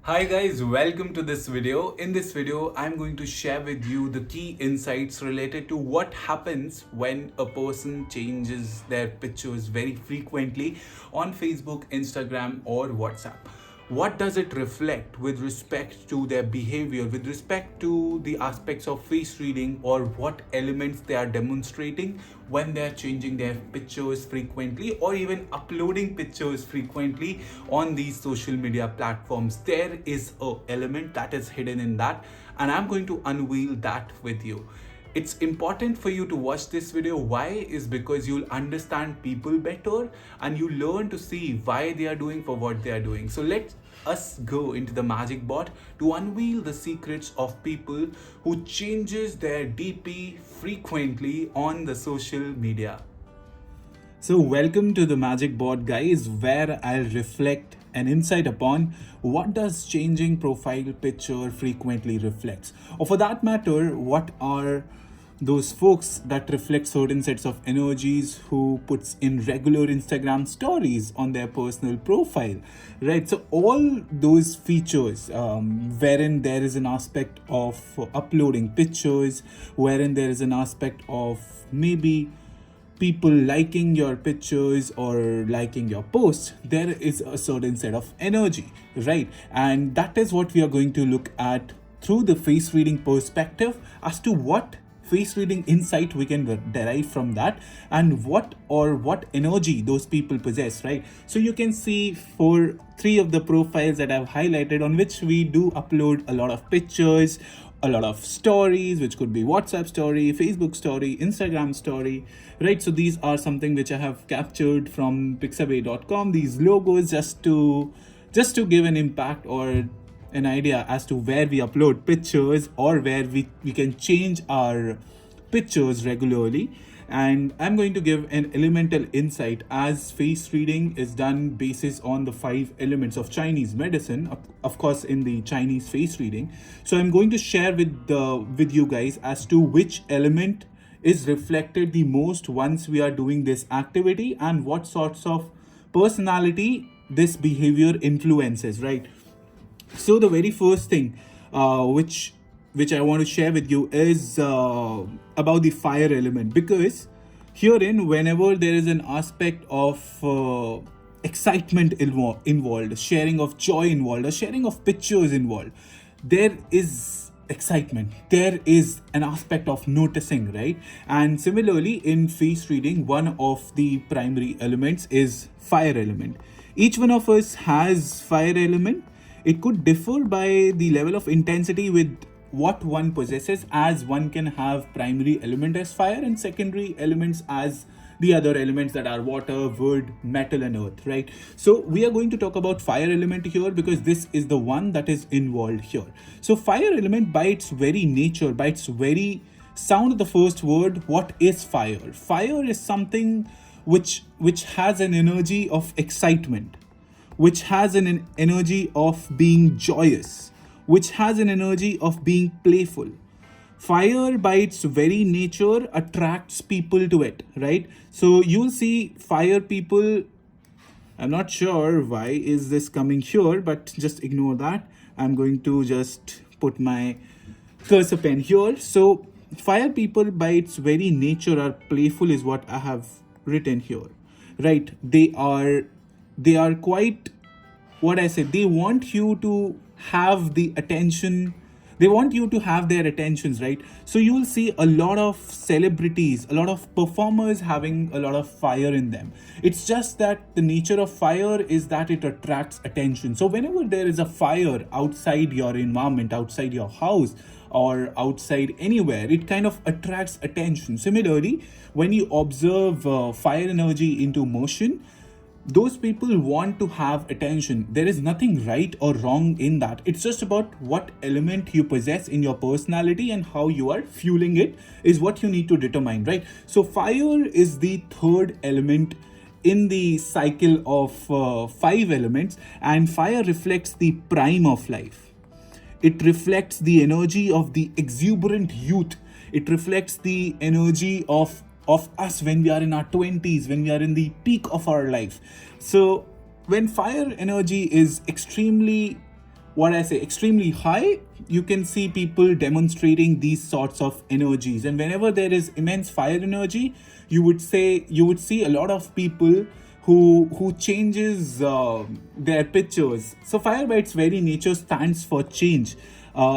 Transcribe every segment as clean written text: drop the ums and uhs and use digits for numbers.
Hi guys, welcome to this video. In this video, I'm going to share with you the key insights related to what happens when a person changes their pictures very frequently on Facebook, Instagram, or WhatsApp. What does it reflect with respect to their behavior, with respect to the aspects of face reading, or what elements they are demonstrating when they are changing their pictures frequently or even uploading pictures frequently on these social media platforms? There is a element that is hidden in that, and I'm going to unveil that with you. It's important for you to watch this video. Why? Is because you'll understand people better and you learn to see why they are doing for what they are doing. So let us go into the magic board to unveil the secrets of people who changes their DP frequently on the social media. So, welcome to the Magic Board, guys, where I'll reflect an insight upon what does changing profile picture frequently reflects, or for that matter, what are those folks that reflect certain sets of energies who puts in regular Instagram stories on their personal profile, right? So all those features, wherein there is an aspect of uploading pictures, wherein there is an aspect of maybe people liking your pictures or liking your posts, there is a certain set of energy, right? And that is what we are going to look at through the face reading perspective as to what face reading insight we can derive from that, and what energy those people possess, right? So you can see for three of the profiles that I've highlighted on which we do upload a lot of pictures, a lot of stories, which could be WhatsApp story, Facebook story, Instagram story, right? So these are something which I have captured from pixabay.com, these logos, just to give an impact or an idea as to where we upload pictures or where we can change our pictures regularly. And I'm going to give an elemental insight, as face reading is done basis on the 5 elements of Chinese medicine, of course in the Chinese face reading. So I'm going to share with you guys as to which element is reflected the most once we are doing this activity, and what sorts of personality this behavior influences, right? So the very first thing, which I want to share with you is about the fire element, because herein, whenever there is an aspect of excitement involved, sharing of joy involved, or sharing of pictures involved, there is excitement, there is an aspect of noticing, right? And similarly in face reading, one of the primary elements is fire element. Each one of us has fire element. It could differ by the level of intensity with what one possesses, as one can have primary element as fire and secondary elements as the other elements that are water, wood, metal, and earth, right? So we are going to talk about fire element here because this is the one that is involved here. So fire element, by its very nature, by its very sound of the first word, what is fire? Fire is something which has an energy of excitement, which has an energy of being joyous, which has an energy of being playful. Fire, by its very nature, attracts people to it, right? So you'll see fire people. I'm not sure why is this coming here, but just ignore that. I'm going to just put my cursor pen here. So fire people, by its very nature, are playful, is what I have written here, right? They are quite, what I said, they want you to have the attention, they want you to have their attentions, right? So you will see a lot of celebrities, a lot of performers having a lot of fire in them. It's just that the nature of fire is that it attracts attention. So whenever there is a fire outside your environment, outside your house, or outside anywhere, it kind of attracts attention. Similarly, when you observe fire energy into motion, those people want to have attention. There is nothing right or wrong in that. It's just about what element you possess in your personality and how you are fueling it is what you need to determine, right? So fire is the third element in the cycle of 5 elements, and fire reflects the prime of life. It reflects the energy of the exuberant youth. It reflects the energy of us when we are in our 20s, when we are in the peak of our life. So when fire energy is extremely, what I say, extremely high, you can see people demonstrating these sorts of energies. And whenever there is immense fire energy, you would see a lot of people who changes their pictures. So fire by its very nature stands for change.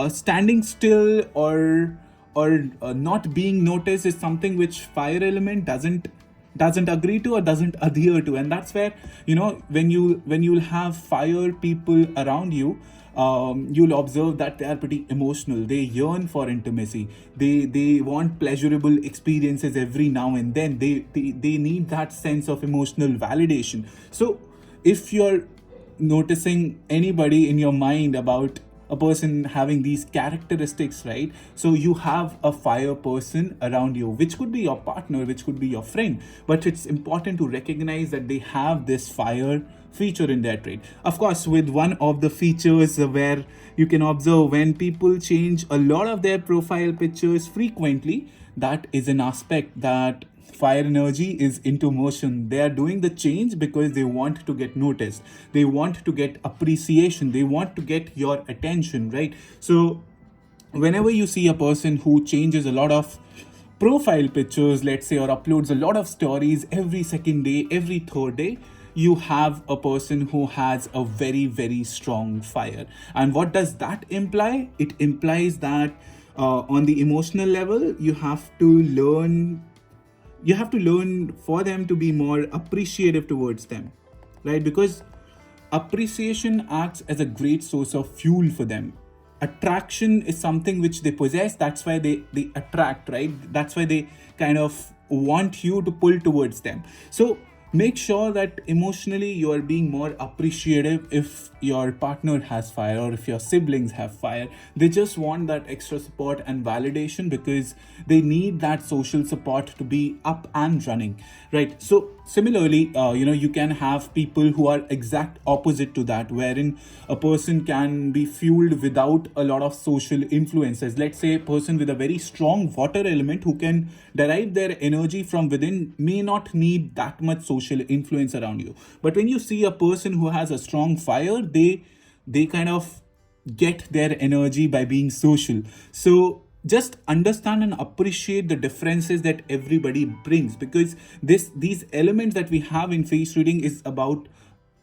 Standing still or not being noticed is something which fire element doesn't agree to or doesn't adhere to. And that's where, when you'll have fire people around you, you'll observe that they are pretty emotional. They yearn for intimacy. They want pleasurable experiences every now and then. They need that sense of emotional validation. So if you're noticing anybody in your mind about a person having these characteristics, right? So you have a fire person around you, which could be your partner, which could be your friend, but it's important to recognize that they have this fire feature in their trait. Of course, with one of the features where you can observe when people change a lot of their profile pictures frequently, that is an aspect that fire energy is into motion. They are doing the change because they want to get noticed. They want to get appreciation. They want to get your attention, right? So whenever you see a person who changes a lot of profile pictures, let's say, or uploads a lot of stories every second day, every third day, you have a person who has a very, very strong fire. And what does that imply? It implies that on the emotional level, you have to learn for them to be more appreciative towards them, right? Because appreciation acts as a great source of fuel for them. Attraction is something which they possess. That's why they attract, right? That's why they kind of want you to pull towards them. So make sure that emotionally you are being more appreciative. If your partner has fire or if your siblings have fire, they just want that extra support and validation because they need that social support to be up and running, right? So similarly, you can have people who are exact opposite to that, wherein a person can be fueled without a lot of social influences. Let's say a person with a very strong water element who can derive their energy from within may not need that much social influence around you. But when you see a person who has a strong fire, they kind of get their energy by being social. So just understand and appreciate the differences that everybody brings, because these elements that we have in face reading is about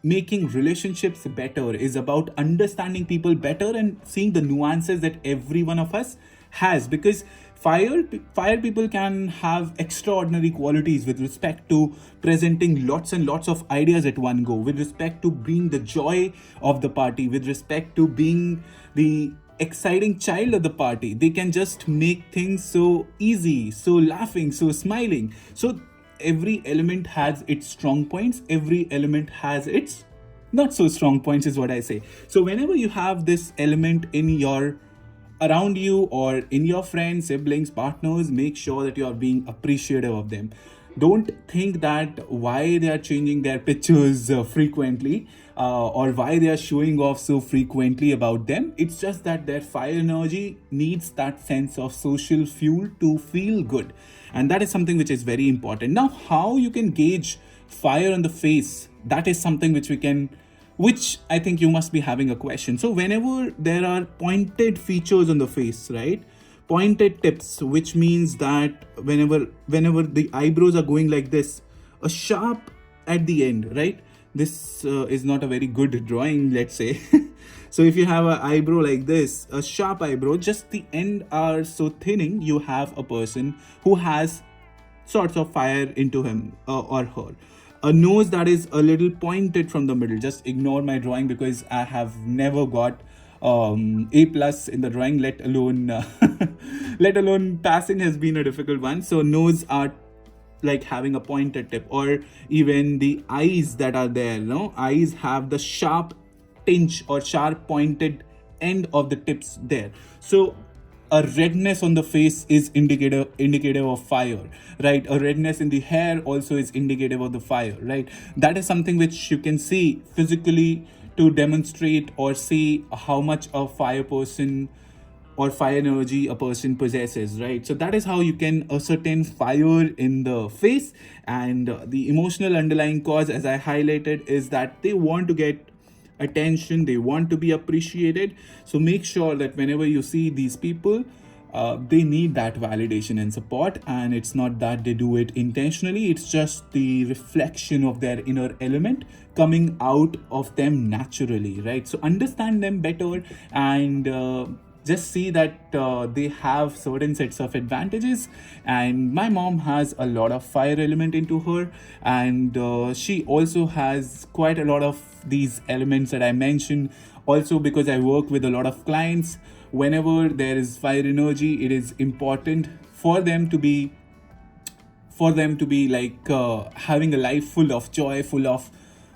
making relationships better, is about understanding people better and seeing the nuances that every one of us has. Because fire people can have extraordinary qualities with respect to presenting lots and lots of ideas at one go, with respect to being the joy of the party, with respect to being the exciting child of the party. They can just make things so easy, so laughing, so smiling. So every element has its strong points, every element has its not so strong points, is what I say. So whenever you have this element in your around you or in your friends, siblings, partners, make sure that you are being appreciative of them. Don't think that why they are changing their pictures frequently or why they are showing off so frequently about them. It's just that their fire energy needs that sense of social fuel to feel good. And that is something which is very important. Now, how you can gauge fire on the face, that is something which I think you must be having a question. So whenever there are pointed features on the face, right? Pointed tips, which means that whenever the eyebrows are going like this, a sharp at the end, right? This is not a very good drawing, let's say. So if you have an eyebrow like this, a sharp eyebrow, just the end are so thinning, you have a person who has sorts of fire into him or her. A nose that is a little pointed from the middle. Just ignore my drawing because I have never got A plus in the drawing, let alone passing has been a difficult one. So nose are like having a pointed tip, or even the eyes that are there. Eyes have the sharp tinge or sharp pointed end of the tips there. So a redness on the face is indicative of fire, right? A redness in the hair also is indicative of the fire, right? That is something which you can see physically to demonstrate or see how much a fire person or fire energy a person possesses, right? So that is how you can ascertain fire in the face. And the emotional underlying cause, as I highlighted, is that they want to get attention, they want to be appreciated. So make sure that whenever you see these people, they need that validation and support, and it's not that they do it intentionally, it's just the reflection of their inner element coming out of them naturally, right? So understand them better, and just see that they have certain sets of advantages. And my mom has a lot of fire element into her, and she also has quite a lot of these elements that I mentioned. Also, because I work with a lot of clients, whenever there is fire energy, it is important for them to be like having a life full of joy, full of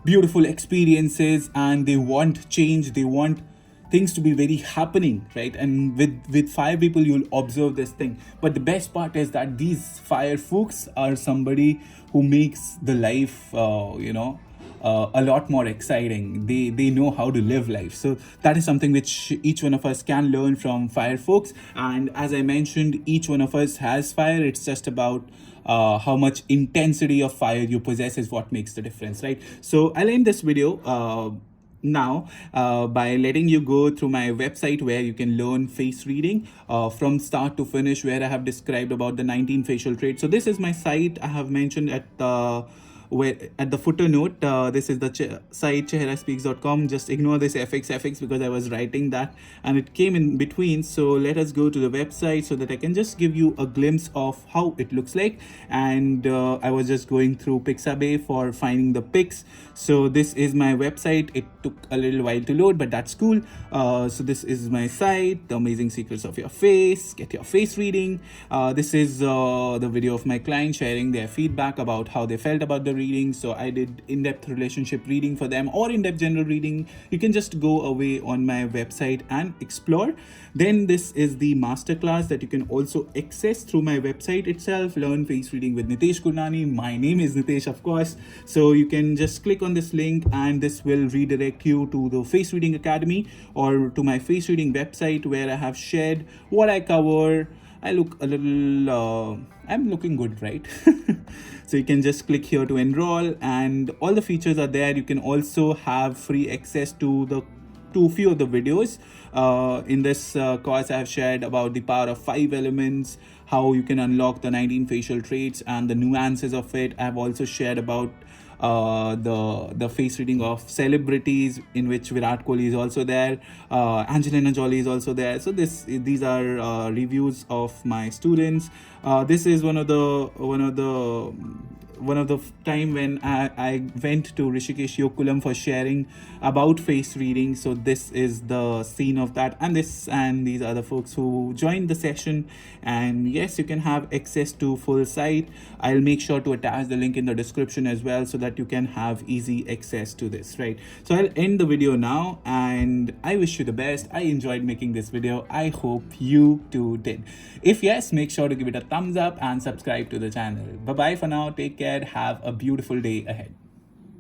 beautiful experiences, and they want change, they want things to be very happening, right? And with fire people, you'll observe this thing. But the best part is that these fire folks are somebody who makes the life a lot more exciting. They know how to live life. So that is something which each one of us can learn from fire folks. And as I mentioned, each one of us has fire. It's just about how much intensity of fire you possess is what makes the difference, right? So I'll end this video now by letting you go through my website, where you can learn face reading from start to finish, where I have described about the 19 facial traits. So this is my site. I have mentioned at the footer note, this is the site chehraspeaks.com. Just ignore this fx because I was writing that and it came in between. So let us go to the website so that I can just give you a glimpse of how it looks like. And I was just going through Pixabay for finding the pics. So this is my website. It took a little while to load, but that's cool. So this is my site, The Amazing Secrets of Your Face. Get your face reading. This is the video of my client sharing their feedback about how they felt about the reading. So I did in-depth relationship reading for them, or in-depth general reading. You can just go away on my website and explore. Then this is the masterclass that you can also access through my website itself. Learn face reading with Nitesh Gurnani. My name is Nitesh, of course. So you can just click on this link and this will redirect you to the Face Reading Academy or to my face reading website, where I have shared what I cover. I look a little, I'm looking good, right? So you can just click here to enroll, and all the features are there. You can also have free access to few of the videos. In this course, I have shared about the power of 5 elements, how you can unlock the 19 facial traits and the nuances of it. I have also shared about the face reading of celebrities, in which Virat Kohli is also there, Angelina Jolie is also there. So these are reviews of my students. This is one of the time when I went to Rishikesh Yokulam for sharing about face reading. So this is the scene of that, and these are the folks who joined the session. And yes, you can have access to full site. I'll make sure to attach the link in the description as well, so that you can have easy access to this, right? So I'll end the video now, and I wish you the best. I enjoyed making this video. I hope you too did. If yes, make sure to give it a thumbs up and subscribe to the channel. Bye bye for now. Take care. Have a beautiful day ahead.